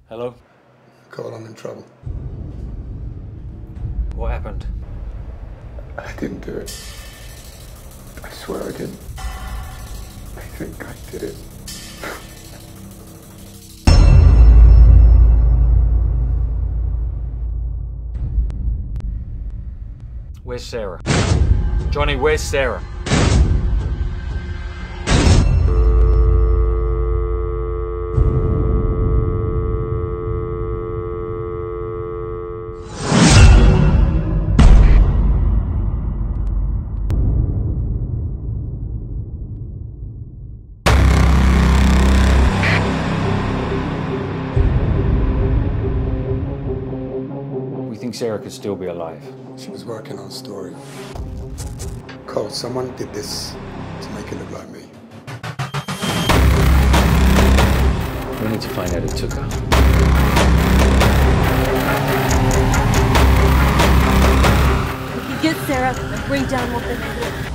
Hello? Cole, I'm in trouble. What happened? I didn't do it. I swear I didn't. I think I did it. Where's Sarah? Johnny, where's Sarah? We think Sarah could still be alive. She was working on a story. Cole, someone did this to make it look like me. We need to find out who took her. If you get Sarah and bring down what they're doing.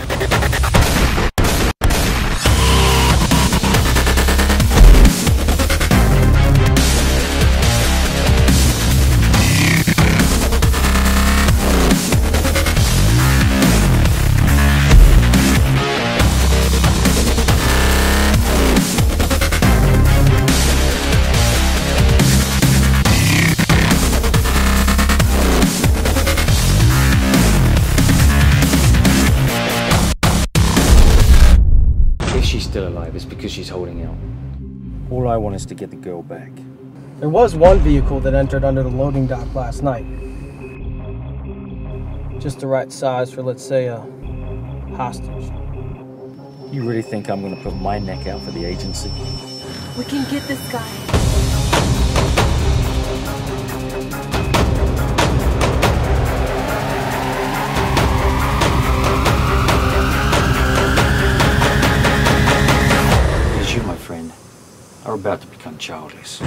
If she's still alive, it's because she's holding out. All I want is to get the girl back. There was one vehicle that entered under the loading dock last night. Just the right size for, let's say, a hostage. You really think I'm going to put my neck out for the agency? We can get this guy. Because you, my friend, are about to become childless.